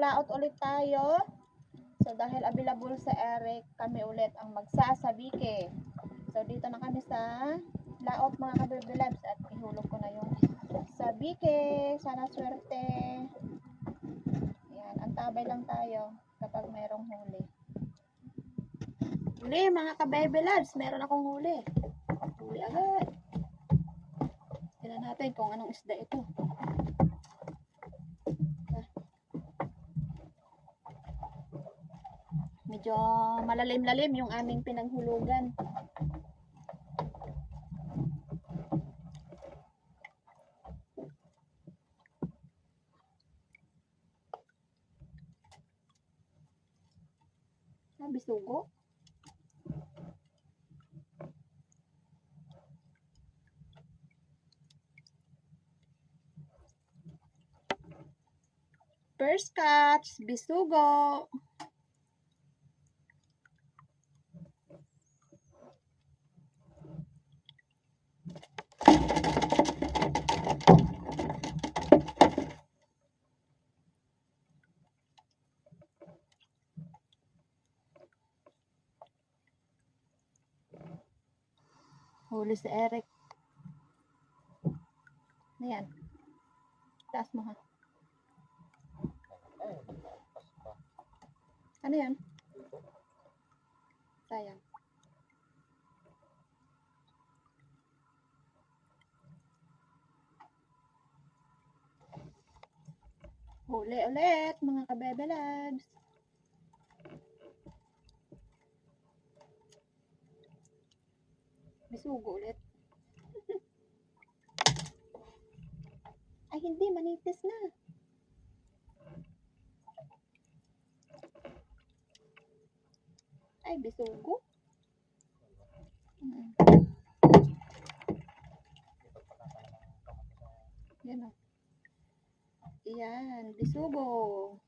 maglaot ulit tayo. So dahil available sa Eric, kami ulit ang magsasabike. So dito na kami sa laot mga ka-baby loves at ihulog ko na yung sabike. Sana swerte. Yan, antabay lang tayo kapag merong huli. Huli mga ka-baby loves, meron akong huli. Huli agad. Tignan natin kung anong isda ito. Medyo malalim-lalim yung aming pinanghulugan. Bisugo. First catch, bisugo. Huli si Eric. Ayan. Taas mo ha. Ano yan? Sayang. Huli ulit mga ka-baby loves. Bisugo ulit. Ay hindi, manipis na. Ay, bisugo. Yan o. Yan, bisugo.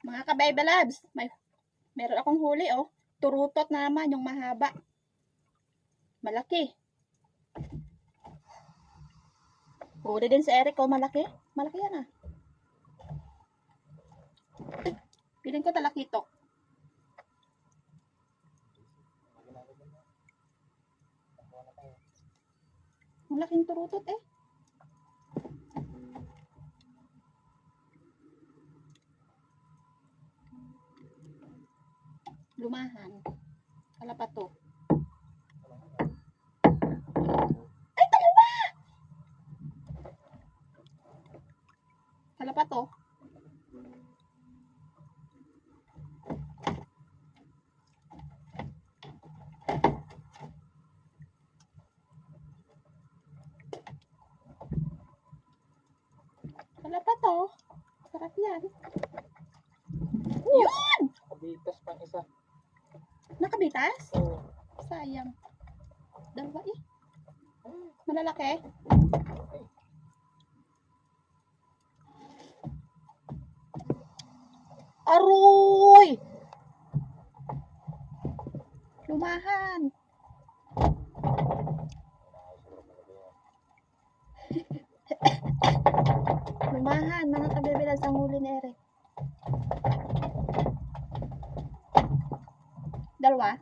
Mga ka-baby loves, meron akong huli oh. Turutot na naman yung mahaba. Malaki. Huli din si Eric oh, malaki. Malaki yan ah. Piling ko talakito. Malaking turutot eh. Lumahan. Kalapato. Ay, dalawa! Kalapato. Kalapato. Sarap yan. Yun! Nakabitas pang isa. Nakabitas? Oo. Sayang. Dalawa eh. Malalaki. Aroy! Lumahan. Lumahan, mga kabibilas ang huli ni Eric. Dalawa.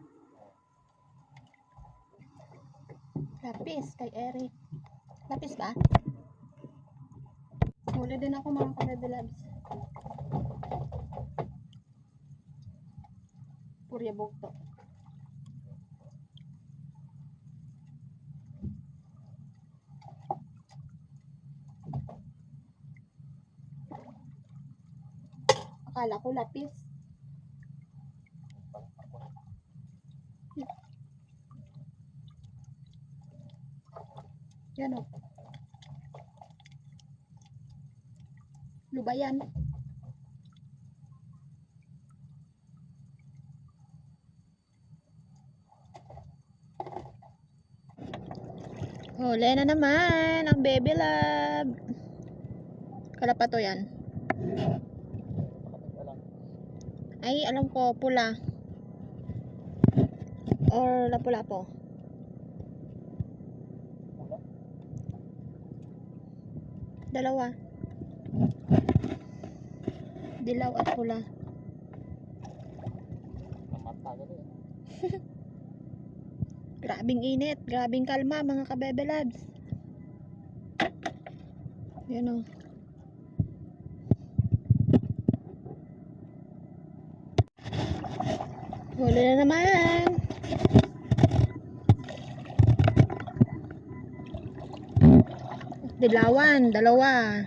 Lapis kay Eric. Lapis ba? Huli din ako mga kabibilas. Purya bugto. Akala ko lapis. Yan o. Lubayan. Huli na naman ang baby love. Kalapato yan. Ay, alam ko, pula. Or lapu-lapo. Dalawa. Dilaw at pula. Grabing init, grabing kalma mga kabebe labs. Yan o. Huli na naman. Dilawan, dalawa.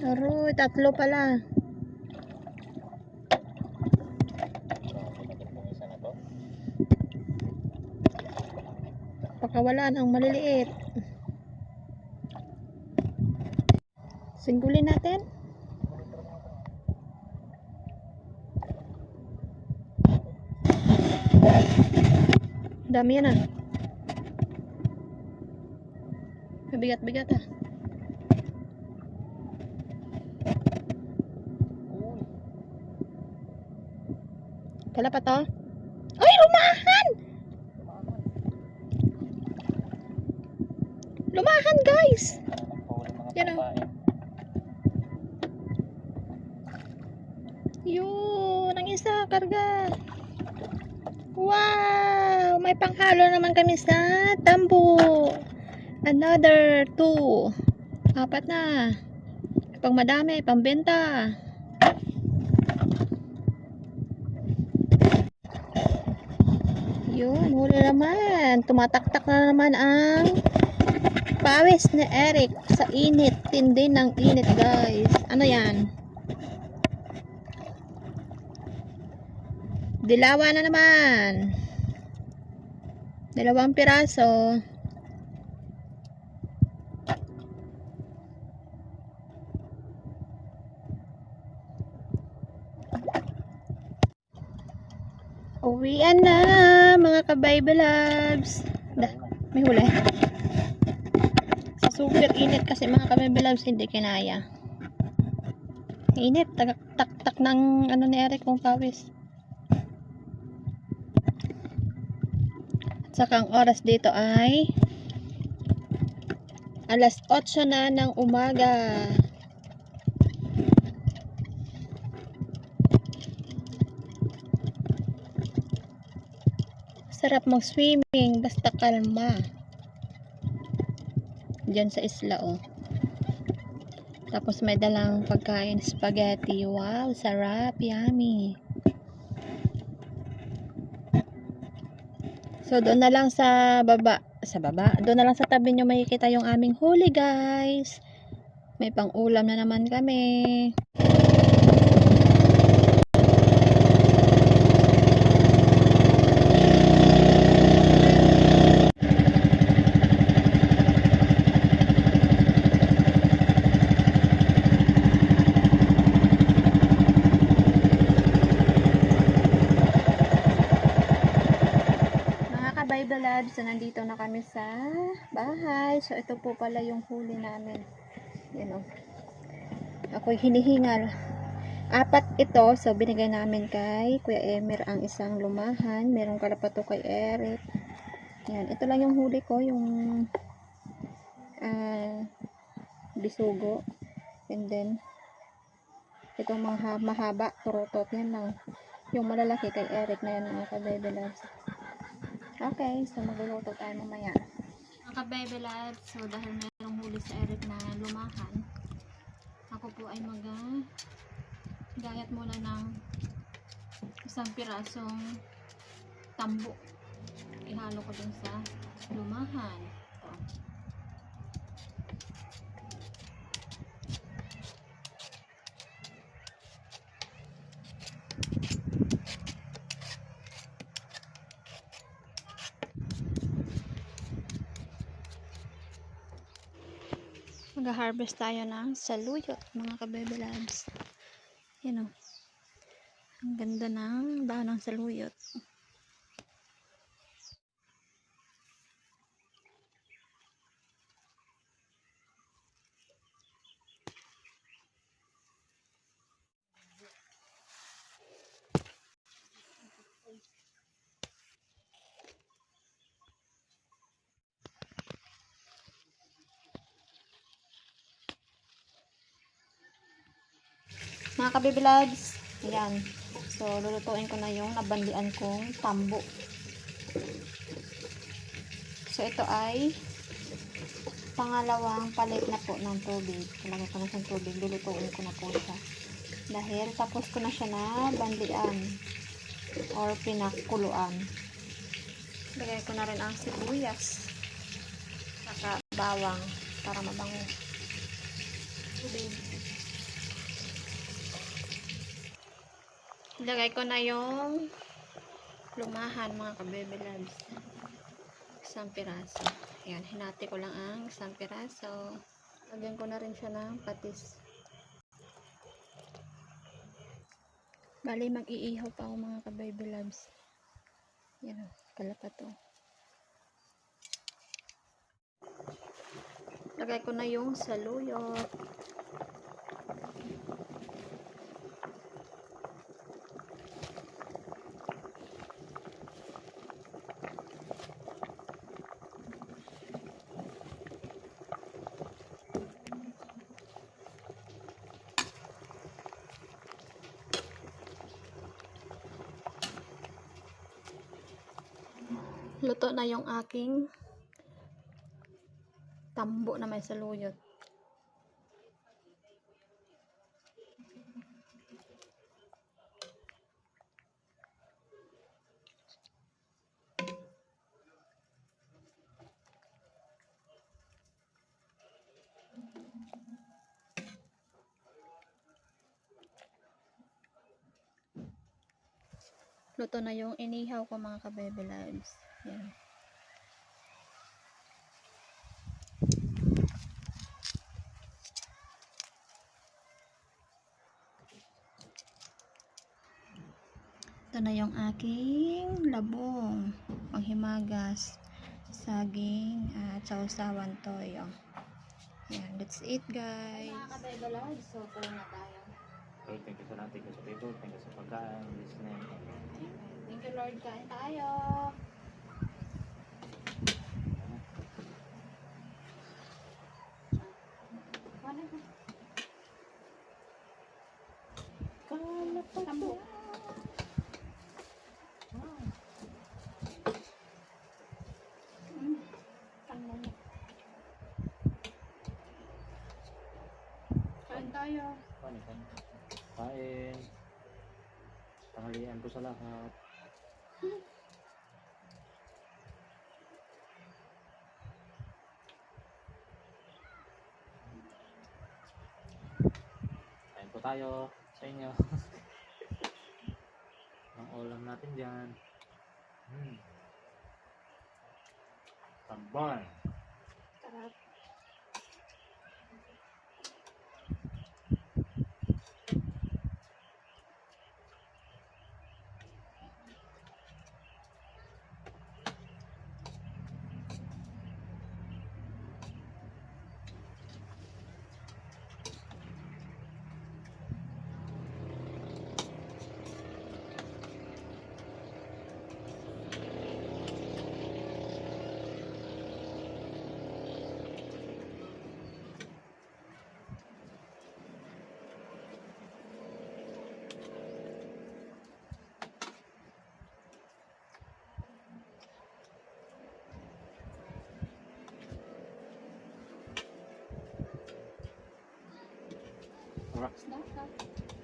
Aroy, tatlo pala. Pakawalan ang maliliit. Singgulin natin. Dami yan ah. Mabigat-bigat ah. Kala pa to? Ay, lumahan! Lumahan guys! Yan o. Yun, ang isa, karga. Wow! May panghalo naman kami sa tambo. Another 2. 4 na. Pang madami, pambenta. Yun, huli naman. Tumataktak na naman ang pawis ni Eric sa init. Tindi ng init guys. Ano yan? Dilawa na naman. 2 piraso. Uwian na mga ka-baby loves. May huli. Sa super init kasi mga ka-baby loves hindi kinaya. Init, tak-tak ng ano ni Eric kung pawis. At saka ang oras dito ay alas 8 na ng umaga. Sarap mag-swimming basta kalma. Diyan sa isla oh. Tapos may dalang pagkain, spaghetti. Wow, sarap, yummy. So doon na lang sa baba, doon na lang sa tabi nyo makikita yung aming huli guys. May pang-ulam na naman kami. Bible Labs, so nandito na kami sa bahay. So ito po pala yung huli namin. Yan o. Ako'y hinihingal. 4 ito. So binigay namin kay Kuya Emer ang isang lumahan. Merong kalapato kay Eric. Yan. Ito lang yung huli ko. Yung bisugo. And then itong mga mahaba. Turotot. Yan lang. Yung malalaki kay Eric na yan mga ka-Bible Labs. Okay, so magluluto tayo mamaya. Mga ka-baby labs, so dahil mayroong huli sa Eric na lumahan, ako po ay gayat muna ng isang pirasong tambo. Ihalo ko dun sa lumahan. Ito. Mag-harvest tayo ng saluyot mga ka-baby labs. Yan o. Ang ganda ng dahon ng saluyot. Mga ka-baby loves, ayan. So, lulutuin ko na yung nabandian kong tambo. So, ito ay pangalawang palit na po ng tubig. Talagay ko na siyang tubig. Lulutuin ko na po siya. Dahil tapos ko na siya na bandian or pinakuluan. Lagay ko na rin ang sibuyas. Saka bawang para mabango. Tubig. Ilagay ko na yung lumahan mga ka-baby loves. Isang piraso. Ayan, hinati ko lang ang isang piraso. Lagyan ko na rin siya ng patis. Bali, mag-iihaw pa ako mga ka-baby loves. Yan, kalapat to. Lagay ko na yung saluyot. Luto na yung aking tambo na may saluyot. Luto na yung inihaw ko mga ka-baby loves. Yan. Ito na yung aking labong, panghimagas, saging, at sausawan toyo. Yan, that's it guys. Mga ka-baby loves, so tuloy na tayo. Okay, thank you sa lahat. Thank you sa table. Thank you sa pagkain. Listening. Thank you Lord, kain tayo. Tambo. Kain tayo. Kain. Tanghalian ko sa lahat. Kain po tayo sa inyo. Ang ulam natin dyan. Tambay. Sarap. Alright. Snack.